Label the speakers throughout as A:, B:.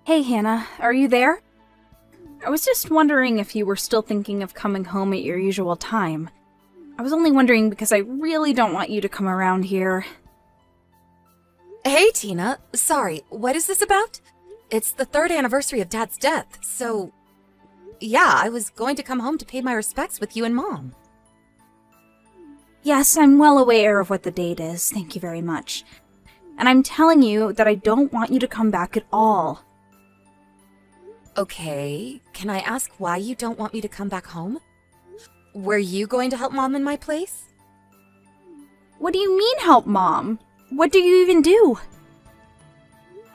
A: Hey Hannah, are you there? I was just wondering if you were still thinking of coming home at your usual time. I was only wondering because I really don't want you to come around here.
B: Hey, Tina. Sorry, what is this about? It's the 3rd anniversary of Dad's death, so... Yeah, I was going to come home to pay my respects with you and Mom.
A: Yes, I'm well aware of what the date is, thank you very much. And I'm telling you that I don't want you to come back at all.
B: Okay, can I ask why you don't want me to come back home? Were you going to help Mom in my place?
A: What do you mean, help Mom? What do you even do?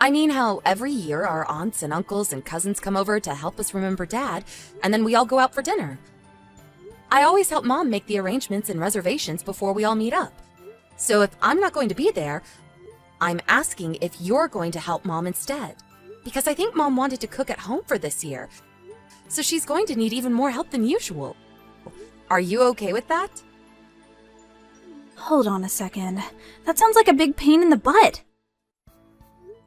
B: I mean how every year our aunts and uncles and cousins come over to help us remember Dad, and then we all go out for dinner. I always help Mom make the arrangements and reservations before we all meet up. So if I'm not going to be there, I'm asking if you're going to help Mom instead. Because I think Mom wanted to cook at home for this year, so she's going to need even more help than usual. Are you okay with that?
A: Hold on a second. That sounds like a big pain in the butt.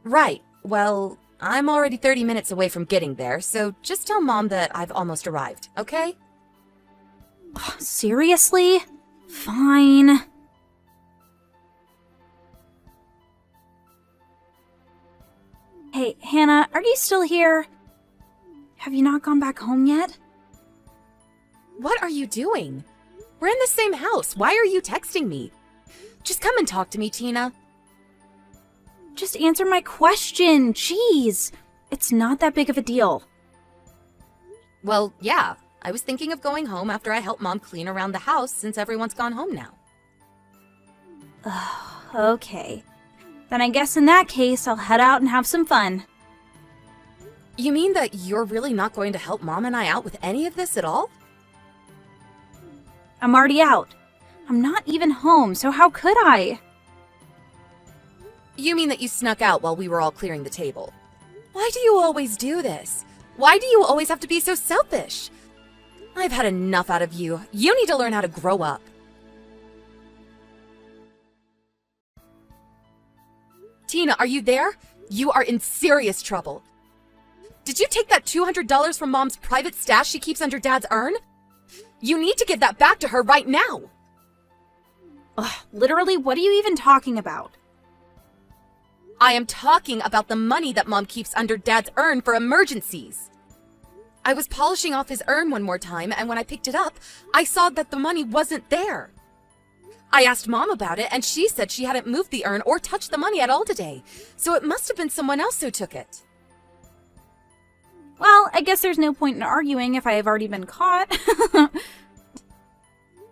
B: Right. Well, I'm already 30 minutes away from getting there, so just tell Mom that I've almost arrived, okay?
A: Seriously? Fine. Hey, Hannah, are you still here? Have you not gone back home yet?
B: What are you doing? We're in the same house. Why are you texting me? Just come and talk to me, Tina.
A: Just answer my question. Jeez. It's not that big of a deal.
B: Well, yeah. I was thinking of going home after I help Mom clean around the house since everyone's gone home now.
A: Okay. Then I guess in that case, I'll head out and have some fun.
B: You mean that you're really not going to help Mom and I out with any of this at all?
A: I'm already out. I'm not even home, so how could I?
B: You mean that you snuck out while we were all clearing the table? Why do you always do this? Why do you always have to be so selfish? I've had enough out of you. You need to learn how to grow up. Tina, are you there? You are in serious trouble. Did you take that $200 from Mom's private stash she keeps under Dad's urn? You need to give that back to her right now.
A: Ugh, literally, what are you even talking about?
B: I am talking about the money that Mom keeps under Dad's urn for emergencies. I was polishing off his urn one more time, and when I picked it up, I saw that the money wasn't there. I asked Mom about it, and she said she hadn't moved the urn or touched the money at all today, so it must have been someone else who took it.
A: Well, I guess there's no point in arguing if I have already been caught.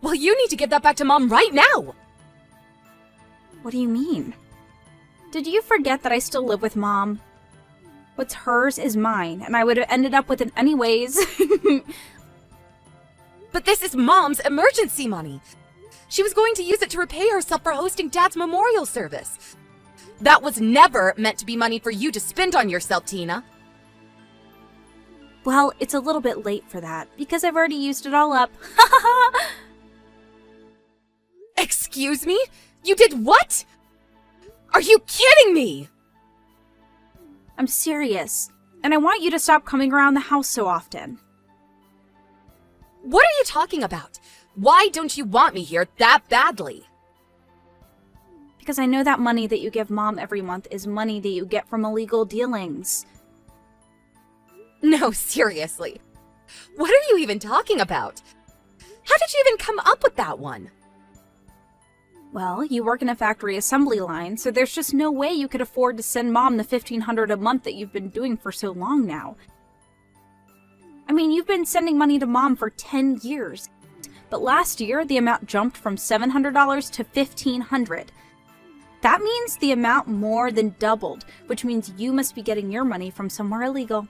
B: Well, you need to give that back to Mom right now!
A: What do you mean? Did you forget that I still live with Mom? What's hers is mine, and I would have ended up with it anyways.
B: But this is Mom's emergency money. She was going to use it to repay herself for hosting Dad's memorial service. That was never meant to be money for you to spend on yourself, Tina.
A: Well, it's a little bit late for that, because I've already used it all up.
B: Excuse me? You did what? Are you kidding me?
A: I'm serious, and I want you to stop coming around the house so often.
B: What are you talking about? Why don't you want me here that badly?
A: Because I know that money that you give Mom every month is money that you get from illegal dealings.
B: No, seriously. What are you even talking about? How did you even come up with that one?
A: Well, you work in a factory assembly line, so there's just no way you could afford to send Mom the $1,500 a month that you've been doing for so long now. I mean, you've been sending money to Mom for 10 years. But last year, the amount jumped from $700 to $1,500. That means the amount more than doubled, which means you must be getting your money from somewhere illegal.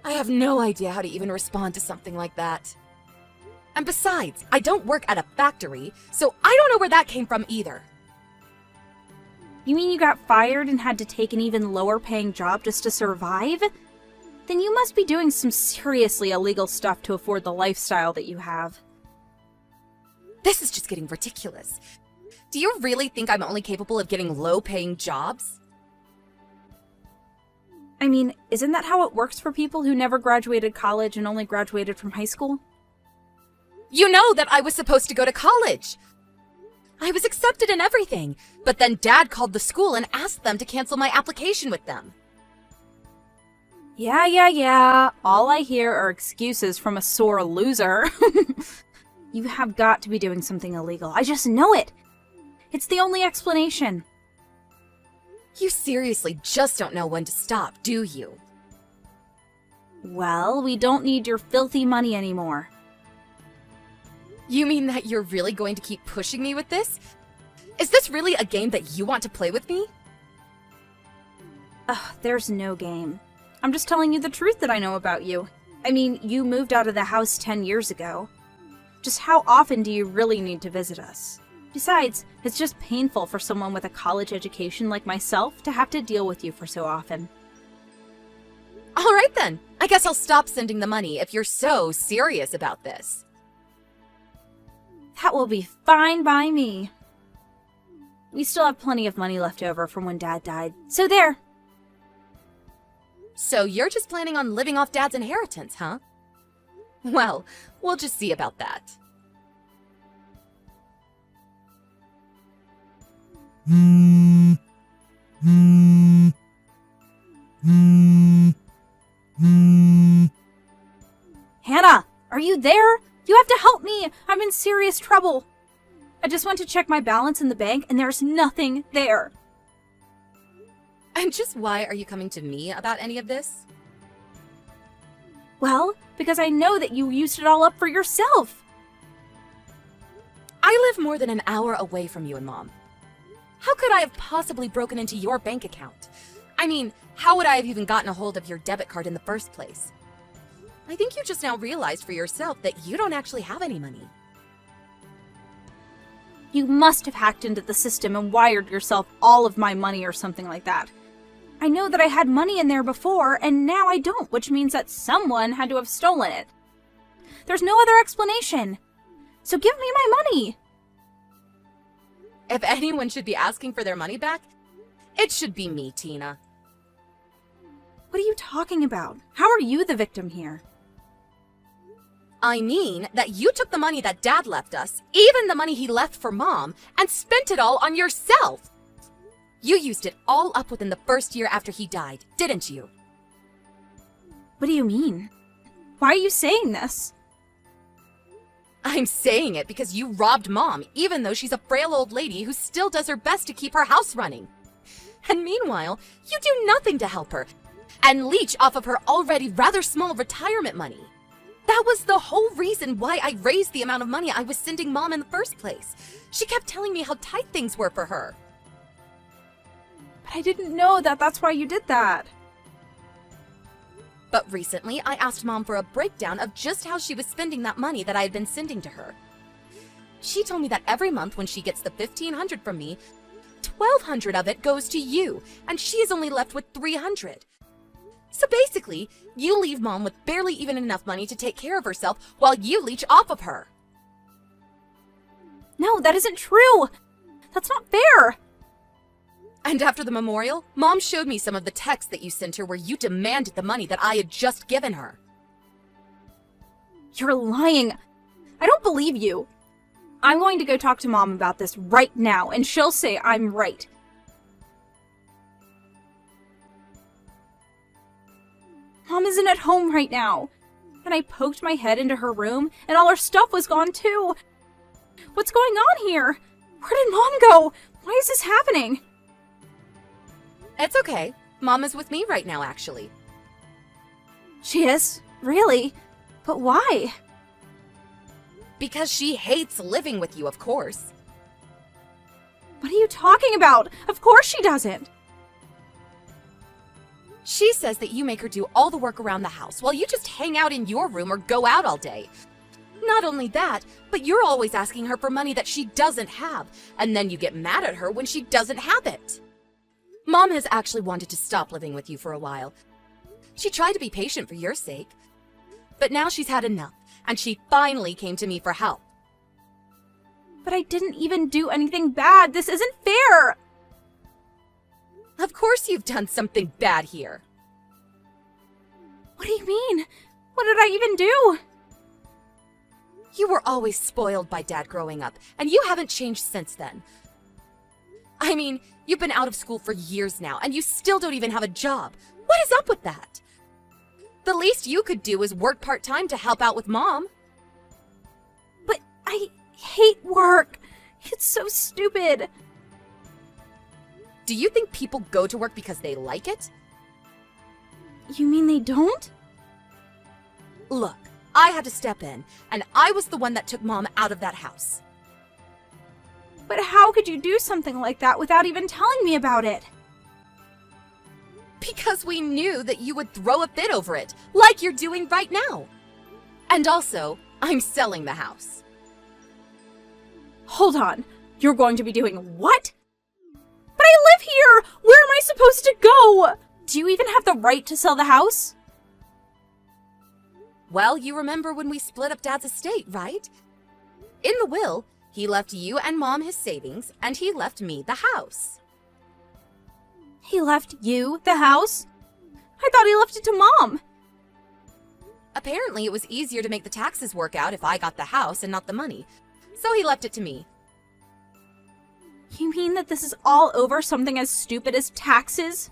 B: I have no idea how to even respond to something like that. And besides, I don't work at a factory, so I don't know where that came from either.
A: You mean you got fired and had to take an even lower paying job just to survive? Then you must be doing some seriously illegal stuff to afford the lifestyle that you have.
B: This is just getting ridiculous. Do you really think I'm only capable of getting low-paying jobs?
A: I mean, isn't that how it works for people who never graduated college and only graduated from high school?
B: You know that I was supposed to go to college. I was accepted and everything, but then Dad called the school and asked them to cancel my application with them.
A: Yeah. All I hear are excuses from a sore loser. You have got to be doing something illegal. I just know it. It's the only explanation.
B: You seriously just don't know when to stop, do you?
A: Well, we don't need your filthy money anymore.
B: You mean that you're really going to keep pushing me with this? Is this really a game that you want to play with me?
A: Ugh, there's no game. I'm just telling you the truth that I know about you. I mean, you moved out of the house 10 years ago. Just how often do you really need to visit us? Besides, it's just painful for someone with a college education like myself to have to deal with you for so often.
B: All right then. I guess I'll stop sending the money if you're so serious about this.
A: That will be fine by me. We still have plenty of money left over from when Dad died, so there.
B: So you're just planning on living off Dad's inheritance, huh? Well, we'll just see about that.
A: Hannah, are you there? You have to help me! I'm in serious trouble! I just went to check my balance in the bank and there's nothing there.
B: And just why are you coming to me about any of this?
A: Well, because I know that you used it all up for yourself.
B: I live more than an hour away from you and Mom. How could I have possibly broken into your bank account? I mean, how would I have even gotten a hold of your debit card in the first place? I think you just now realized for yourself that you don't actually have any money.
A: You must have hacked into the system and wired yourself all of my money or something like that. I know that I had money in there before, and now I don't, which means that someone had to have stolen it. There's no other explanation. So give me my money.
B: If anyone should be asking for their money back, it should be me, Tina.
A: What are you talking about? How are you the victim here?
B: I mean that you took the money that Dad left us, even the money he left for Mom, and spent it all on yourself. You used it all up within the first year after he died, didn't you?
A: What do you mean? Why are you saying this?
B: I'm saying it because you robbed Mom, even though she's a frail old lady who still does her best to keep her house running. And meanwhile, you do nothing to help her, and leech off of her already rather small retirement money. That was the whole reason why I raised the amount of money I was sending Mom in the first place. She kept telling me how tight things were for her.
A: But I didn't know that that's why you did that.
B: But recently, I asked Mom for a breakdown of just how she was spending that money that I had been sending to her. She told me that every month when she gets the $1,500 from me, $1,200 of it goes to you, and she is only left with $300. So basically, you leave Mom with barely even enough money to take care of herself while you leech off of her.
A: No, that isn't true. That's not fair.
B: And after the memorial, Mom showed me some of the texts that you sent her where you demanded the money that I had just given her.
A: You're lying. I don't believe you. I'm going to go talk to Mom about this right now, and she'll say I'm right. Mom isn't at home right now. And I poked my head into her room, and all her stuff was gone too. What's going on here? Where did Mom go? Why is this happening?
B: It's okay. Mom is with me right now, actually.
A: She is? Really? But why?
B: Because she hates living with you, of course.
A: What are you talking about? Of course she doesn't.
B: She says that you make her do all the work around the house while you just hang out in your room or go out all day. Not only that, but you're always asking her for money that she doesn't have, and then you get mad at her when she doesn't have it. Mom has actually wanted to stop living with you for a while. She tried to be patient for your sake, but now she's had enough, and she finally came to me for help.
A: But I didn't even do anything bad. This isn't fair.
B: Of course you've done something bad here.
A: What do you mean? What did I even do?
B: You were always spoiled by Dad growing up, and you haven't changed since then. I mean, you've been out of school for years now, and you still don't even have a job. What is up with that? The least you could do is work part-time to help out with Mom.
A: But I hate work. It's so stupid.
B: Do you think people go to work because they like it?
A: You mean they don't?
B: Look, I had to step in, and I was the one that took Mom out of that house.
A: But how could you do something like that without even telling me about it?
B: Because we knew that you would throw a fit over it, like you're doing right now. And also, I'm selling the house.
A: Hold on. You're going to be doing what? But I live here! Where am I supposed to go? Do you even have the right to sell the house?
B: Well, you remember when we split up Dad's estate, right? In the will, he left you and Mom his savings, and he left me the house.
A: He left you the house? I thought he left it to Mom.
B: Apparently, it was easier to make the taxes work out if I got the house and not the money, so he left it to me.
A: You mean that this is all over something as stupid as taxes?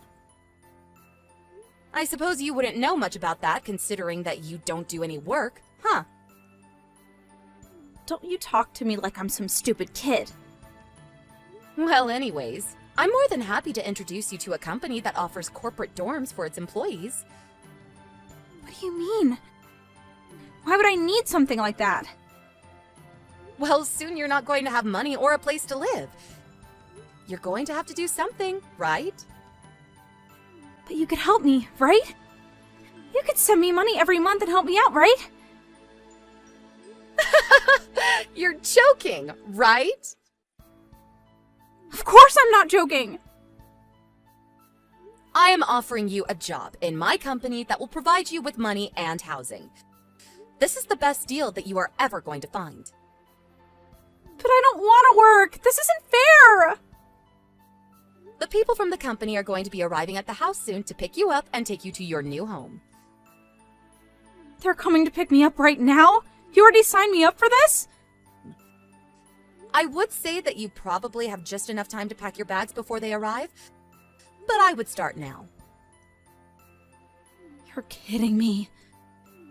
B: I suppose you wouldn't know much about that, considering that you don't do any work, huh?
A: Don't you talk to me like I'm some stupid kid.
B: Well, anyways, I'm more than happy to introduce you to a company that offers corporate dorms for its employees.
A: What do you mean? Why would I need something like that?
B: Well, soon you're not going to have money or a place to live. You're going to have to do something, right?
A: But you could help me, right? You could send me money every month and help me out, right?
B: You're joking, right?
A: Of course I'm not joking!
B: I am offering you a job in my company that will provide you with money and housing. This is the best deal that you are ever going to find.
A: But I don't want to work! This isn't fair!
B: The people from the company are going to be arriving at the house soon to pick you up and take you to your new home.
A: They're coming to pick me up right now? You already signed me up for this?
B: I would say that you probably have just enough time to pack your bags before they arrive, but I would start now.
A: You're kidding me.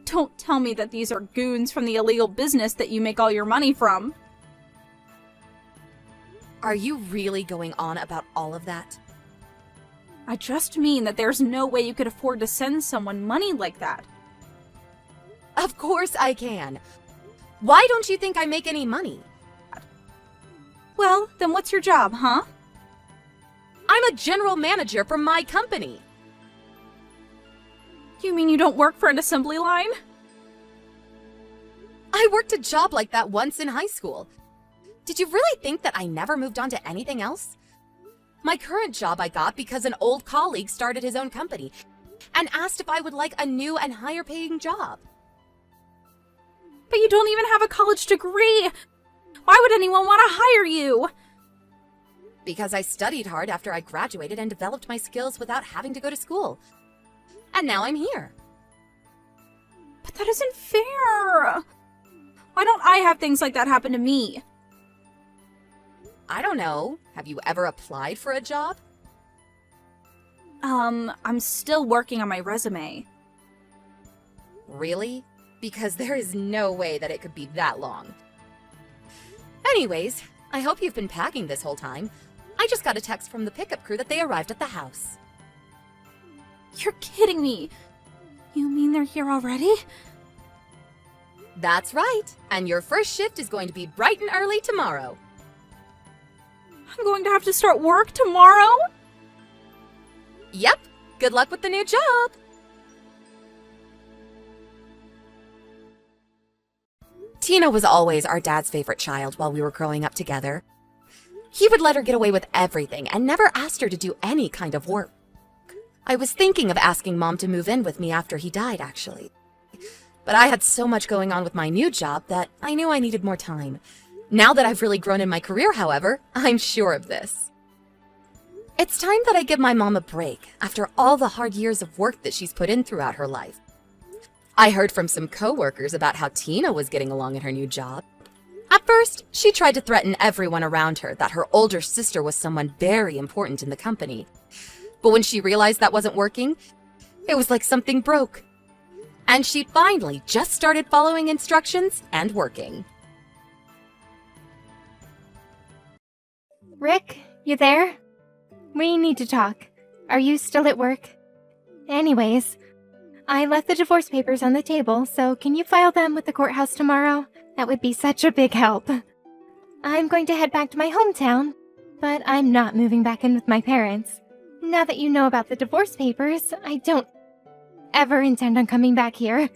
A: Don't tell me that these are goons from the illegal business that you make all your money from.
B: Are you really going on about all of that?
A: I just mean that there's no way you could afford to send someone money like that.
B: Of course I can. Why don't you think I make any money?
A: Well, then what's your job, huh?
B: I'm a general manager for my company.
A: You mean you don't work for an assembly line?
B: I worked a job like that once in high school. Did you really think that I never moved on to anything else? My current job I got because an old colleague started his own company and asked if I would like a new and higher paying job.
A: But you don't even have a college degree! Why would anyone want to hire you?
B: Because I studied hard after I graduated and developed my skills without having to go to school. And now I'm here.
A: But that isn't fair! Why don't I have things like that happen to me?
B: I don't know. Have you ever applied for a job?
A: I'm still working on my resume.
B: Really? Because there is no way that it could be that long. Anyways, I hope you've been packing this whole time. I just got a text from the pickup crew that they arrived at the house.
A: You're kidding me! You mean they're here already?
B: That's right, and your first shift is going to be bright and early tomorrow.
A: I'm going to have to start work tomorrow?
B: Yep, good luck with the new job! Tina was always our dad's favorite child while we were growing up together. He would let her get away with everything and never asked her to do any kind of work. I was thinking of asking Mom to move in with me after he died, actually. But I had so much going on with my new job that I knew I needed more time. Now that I've really grown in my career, however, I'm sure of this. It's time that I give my mom a break after all the hard years of work that she's put in throughout her life. I heard from some coworkers about how Tina was getting along in her new job. At first, she tried to threaten everyone around her that her older sister was someone very important in the company. But when she realized that wasn't working, it was like something broke. And she finally just started following instructions and working.
C: Rick, you there? We need to talk. Are you still at work? Anyways, I left the divorce papers on the table, so can you file them with the courthouse tomorrow? That would be such a big help. I'm going to head back to my hometown, but I'm not moving back in with my parents. Now that you know about the divorce papers, I don't ever intend on coming back here.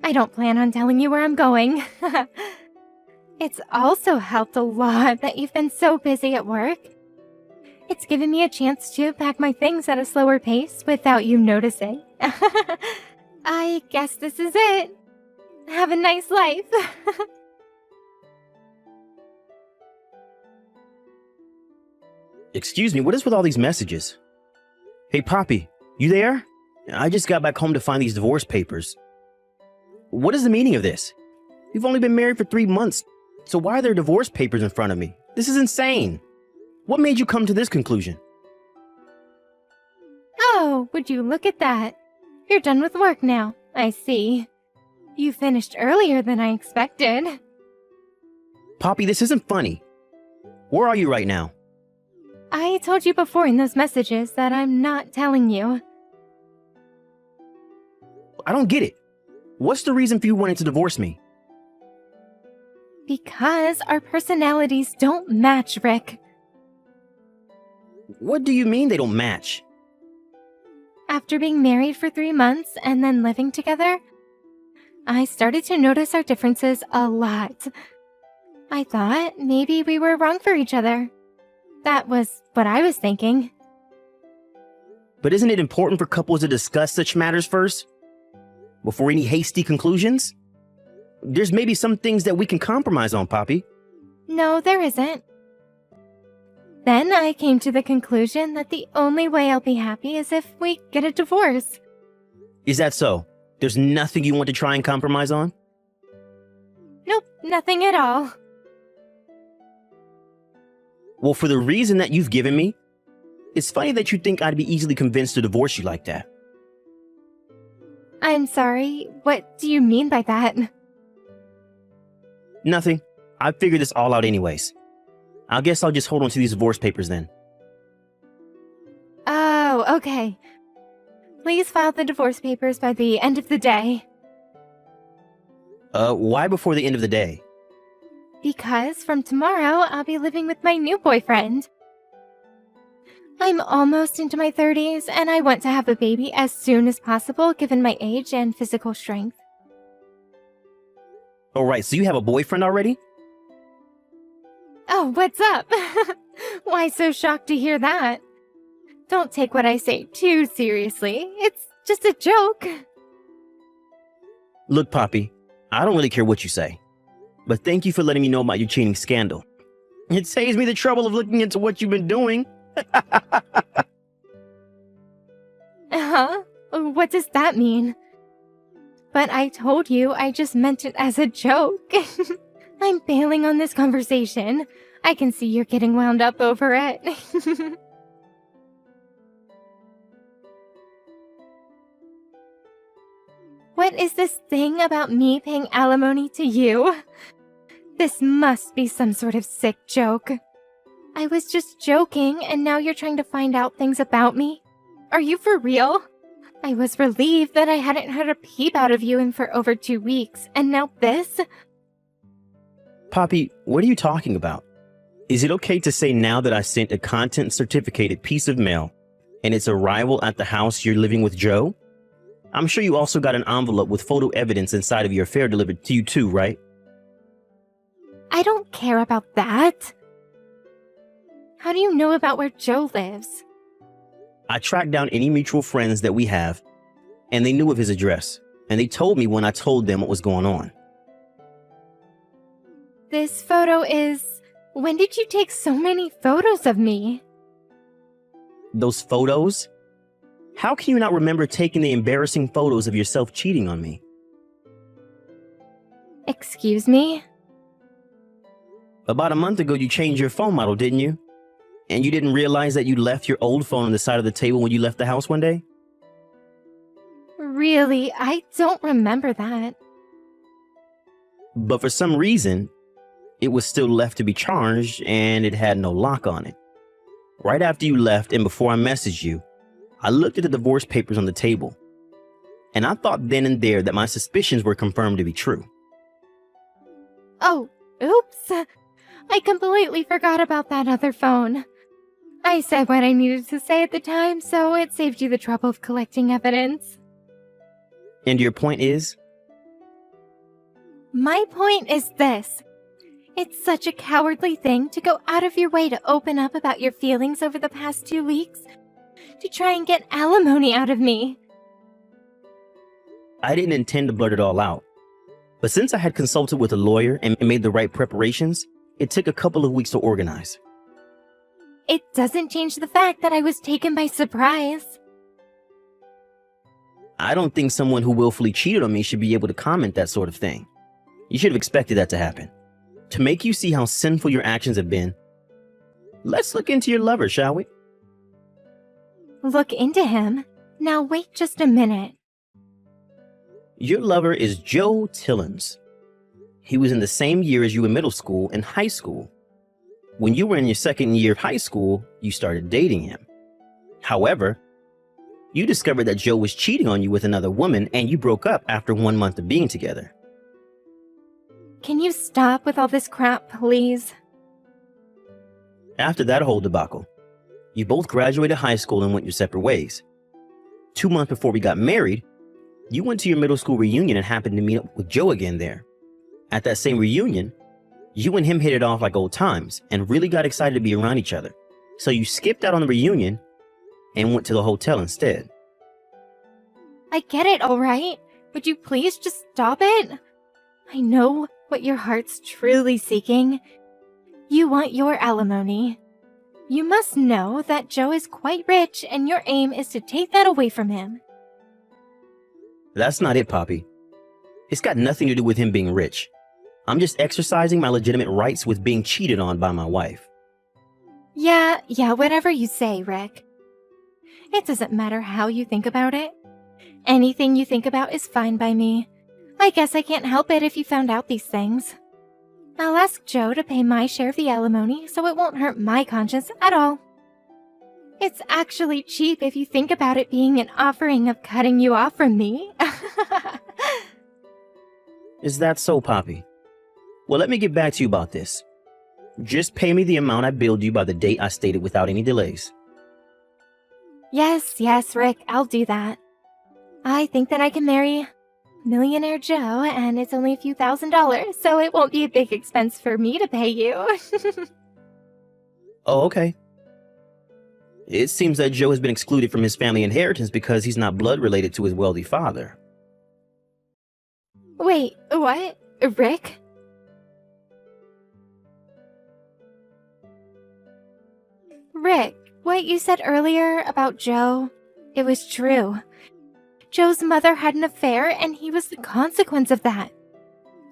C: I don't plan on telling you where I'm going. It's also helped a lot that you've been so busy at work. It's given me a chance to pack my things at a slower pace without you noticing. I guess this is it. Have a nice life.
D: Excuse me, what is with all these messages? Hey, Poppy, you there? I just got back home to find these divorce papers. What is the meaning of this? We've only been married for 3 months, so why are there divorce papers in front of me? This is insane. What made you come to this conclusion?
C: Oh, would you look at that? You're done with work now, I see. You finished earlier than I expected.
D: Poppy, this isn't funny. Where are you right now?
C: I told you before in those messages that I'm not telling you.
D: I don't get it. What's the reason for you wanting to divorce me?
C: Because our personalities don't match, Rick.
D: What do you mean they don't match?
C: After being married for 3 months and then living together, I started to notice our differences a lot. I thought maybe we were wrong for each other. That was what I was thinking.
D: But isn't it important for couples to discuss such matters first? Before any hasty conclusions? There's maybe some things that we can compromise on, Poppy.
C: No, there isn't. Then I came to the conclusion that the only way I'll be happy is if we get a divorce.
D: Is that so? There's nothing you want to try and compromise on?
C: Nope, nothing at all.
D: Well, for the reason that you've given me, it's funny that you think I'd be easily convinced to divorce you like that.
C: I'm sorry, what do you mean by that?
D: Nothing. I figured this all out anyways. I guess I'll just hold on to these divorce papers then.
C: Oh, okay. Please file the divorce papers by the end of the day.
D: Why before the end of the day?
C: Because from tomorrow, I'll be living with my new boyfriend. I'm almost into my 30s, and I want to have a baby as soon as possible given my age and physical strength.
D: Alright, so you have a boyfriend already?
C: Oh, what's up? Why so shocked to hear that? Don't take what I say too seriously. It's just a joke.
D: Look, Poppy, I don't really care what you say. But thank you for letting me know about your cheating scandal. It saves me the trouble of looking into what you've been doing.
C: Huh? What does that mean? But I told you I just meant it as a joke. I'm bailing on this conversation. I can see you're getting wound up over it. What is this thing about me paying alimony to you? This must be some sort of sick joke. I was just joking, and now you're trying to find out things about me? Are you for real? I was relieved that I hadn't had a peep out of you in for over 2 weeks, and now this?
D: Poppy, what are you talking about? Is it okay to say now that I sent a content certificated piece of mail and its arrival at the house you're living with Joe? I'm sure you also got an envelope with photo evidence inside of your affair delivered to you too, right?
C: I don't care about that. How do you know about where Joe lives?
D: I tracked down any mutual friends that we have, and they knew of his address, and they told me when I told them what was going on.
C: This photo is... When did you take so many photos of me?
D: Those photos? How can you not remember taking the embarrassing photos of yourself cheating on me?
C: Excuse me?
D: About a month ago, you changed your phone model, didn't you? And you didn't realize that you left your old phone on the side of the table when you left the house one day?
C: Really, I don't remember that.
D: But for some reason, it was still left to be charged and it had no lock on it. Right after you left and before I messaged you, I looked at the divorce papers on the table. And I thought then and there that my suspicions were confirmed to be true.
C: Oh, oops. I completely forgot about that other phone. I said what I needed to say at the time, so it saved you the trouble of collecting evidence.
D: And your point is?
C: My point is this. It's such a cowardly thing to go out of your way to open up about your feelings over the past 2 weeks, to try and get alimony out of me.
D: I didn't intend to blurt it all out. But since I had consulted with a lawyer and made the right preparations, it took a couple of weeks to organize.
C: It doesn't change the fact that I was taken by surprise.
D: I don't think someone who willfully cheated on me should be able to comment that sort of thing. You should have expected that to happen. To make you see how sinful your actions have been, let's look into your lover, shall we?
C: Look into him? Now wait just a minute.
D: Your lover is Joe Tillins. He was in the same year as you in middle school and high school. When you were in your second year of high school, you started dating him. However, you discovered that Joe was cheating on you with another woman and you broke up after 1 month of being together.
C: Can you stop with all this crap, please?
D: After that whole debacle, you both graduated high school and went your separate ways. 2 months before we got married, you went to your middle school reunion and happened to meet up with Joe again there. At that same reunion, you and him hit it off like old times and really got excited to be around each other. So you skipped out on the reunion and went to the hotel instead.
C: I get it, all right. Would you please just stop it? I know what your heart's truly seeking. You want your alimony. You must know that Joe is quite rich and your aim is to take that away from him.
D: That's not it, Poppy. It's got nothing to do with him being rich. I'm just exercising my legitimate rights with being cheated on by my wife.
C: Yeah, whatever you say, Rick. It doesn't matter how you think about it. Anything you think about is fine by me. I guess I can't help it if you found out these things. I'll ask Joe to pay my share of the alimony so it won't hurt my conscience at all. It's actually cheap if you think about it being an offering of cutting you off from me.
D: Is that so, Poppy? Well, let me get back to you about this. Just pay me the amount I billed you by the date I stated without any delays.
C: Yes, Rick, I'll do that. I think that I can marry Millionaire Joe, and it's only a few $1,000s, so it won't be a big expense for me to pay you.
D: Oh, okay. It seems that Joe has been excluded from his family inheritance because he's not blood related to his wealthy father.
C: Wait, what? Rick? Rick, what you said earlier about Joe, it was true. Joe's mother had an affair and he was the consequence of that.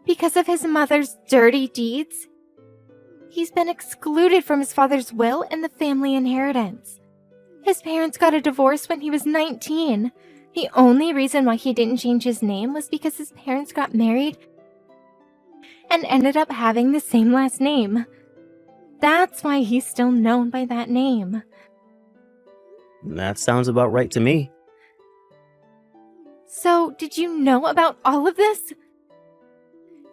C: Because of his mother's dirty deeds, he's been excluded from his father's will and the family inheritance. His parents got a divorce when he was 19. The only reason why he didn't change his name was because his parents got married and ended up having the same last name. That's why he's still known by that name.
D: That sounds about right to me.
C: So, did you know about all of this?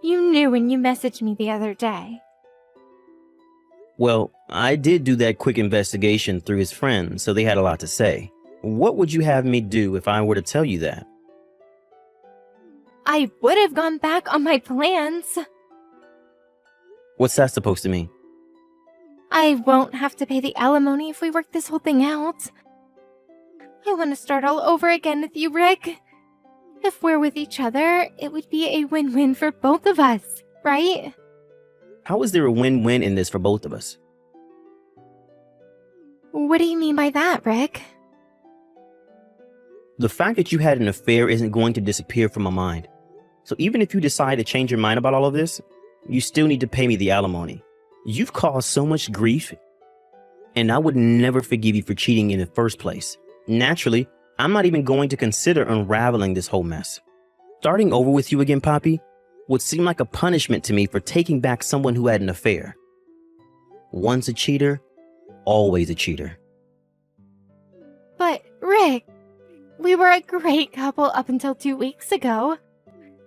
C: You knew when you messaged me the other day.
D: Well, I did do that quick investigation through his friends, so they had a lot to say. What would you have me do if I were to tell you that?
C: I would have gone back on my plans.
D: What's that supposed to mean?
C: I won't have to pay the alimony if we work this whole thing out. I want to start all over again with you, Rick. If we're with each other, it would be a win-win for both of us, right?
D: How is there a win-win in this for both of us?
C: What do you mean by that, Rick?
D: The fact that you had an affair isn't going to disappear from my mind. So even if you decide to change your mind about all of this, you still need to pay me the alimony. You've caused so much grief, and I would never forgive you for cheating in the first place. Naturally, I'm not even going to consider unraveling this whole mess. Starting over with you again, Poppy, would seem like a punishment to me for taking back someone who had an affair. Once a cheater, always a cheater.
C: But, Rick, we were a great couple up until 2 weeks ago.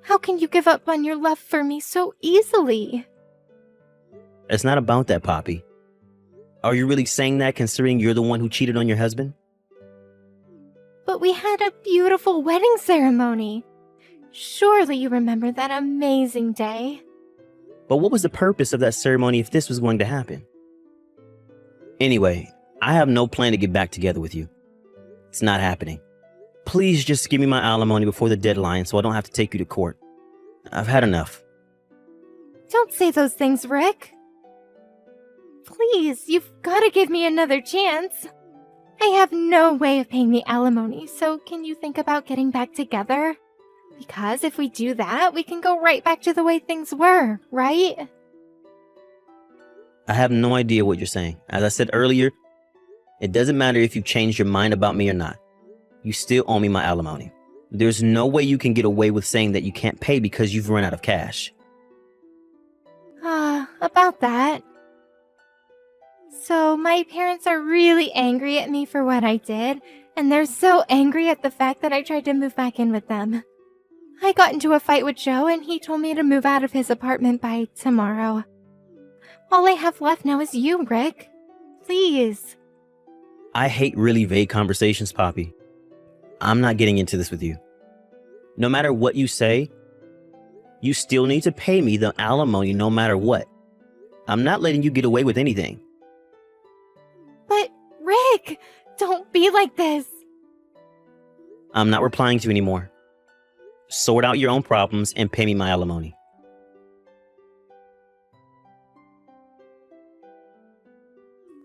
C: How can you give up on your love for me so easily?
D: It's not about that, Poppy. Are you really saying that considering you're the one who cheated on your husband?
C: But we had a beautiful wedding ceremony. Surely you remember that amazing day.
D: But what was the purpose of that ceremony if this was going to happen? Anyway, I have no plan to get back together with you. It's not happening. Please just give me my alimony before the deadline so I don't have to take you to court. I've had enough.
C: Don't say those things, Rick. Please, you've got to give me another chance. I have no way of paying the alimony, so can you think about getting back together? Because if we do that, we can go right back to the way things were, right?
D: I have no idea what you're saying. As I said earlier, it doesn't matter if you've changed your mind about me or not. You still owe me my alimony. There's no way you can get away with saying that you can't pay because you've run out of cash.
C: About that. So my parents are really angry at me for what I did, and they're so angry at the fact that I tried to move back in with them. I got into a fight with Joe, and he told me to move out of his apartment by tomorrow. All I have left now is you, Rick. Please.
D: I hate really vague conversations, Poppy. I'm not getting into this with you. No matter what you say, you still need to pay me the alimony no matter what. I'm not letting you get away with anything.
C: But, Rick, don't be like this.
D: I'm not replying to you anymore. Sort out your own problems and pay me my alimony.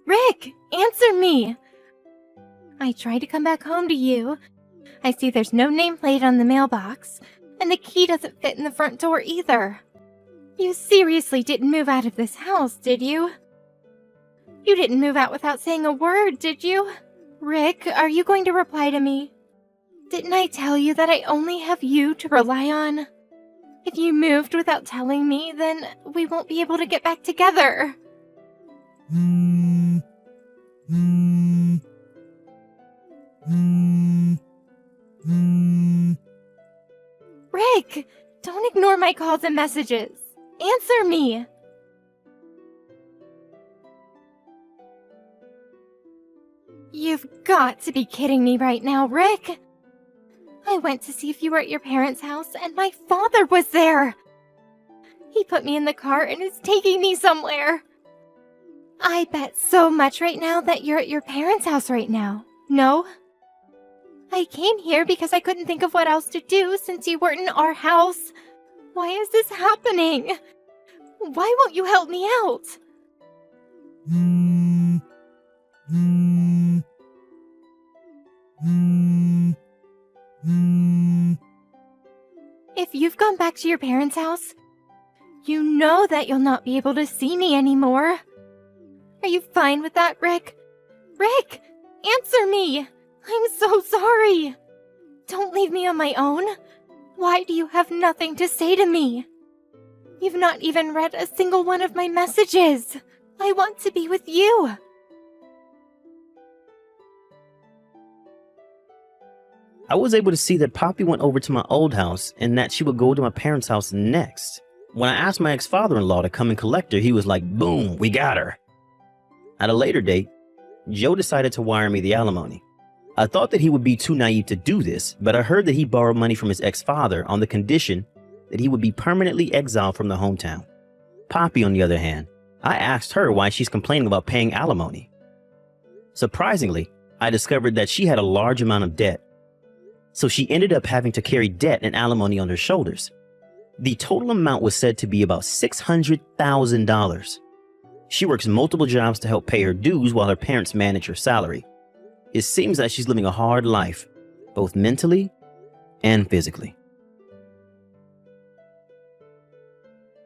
C: Rick, answer me. I tried to come back home to you. I see there's no nameplate on the mailbox, and the key doesn't fit in the front door either. You seriously didn't move out of this house, did you? You didn't move out without saying a word, did you? Rick, are you going to reply to me? Didn't I tell you that I only have you to rely on? If you moved without telling me, then we won't be able to get back together. Rick, don't ignore my calls and messages. Answer me. You've got to be kidding me right now, Rick. I went to see if you were at your parents' house, and my father was there. He put me in the car and is taking me somewhere. I bet so much right now that you're at your parents' house right now. No? I came here because I couldn't think of what else to do since you weren't in our house. Why is this happening? Why won't you help me out? If you've gone back to your parents' house, you know that you'll not be able to see me anymore. Are you fine with that, Rick? Rick, answer me! I'm so sorry! Don't leave me on my own. Why do you have nothing to say to me? You've not even read a single one of my messages. I want to be with you.
D: I was able to see that Poppy went over to my old house and that she would go to my parents' house next. When I asked my ex-father-in-law to come and collect her, he was like, boom, we got her. At a later date, Joe decided to wire me the alimony. I thought that he would be too naive to do this, but I heard that he borrowed money from his ex-father on the condition that he would be permanently exiled from the hometown. Poppy, on the other hand, I asked her why she's complaining about paying alimony. Surprisingly, I discovered that she had a large amount of debt. So she ended up having to carry debt and alimony on her shoulders. The total amount was said to be about $600,000. She works multiple jobs to help pay her dues while her parents manage her salary. It seems that she's living a hard life, both mentally and physically.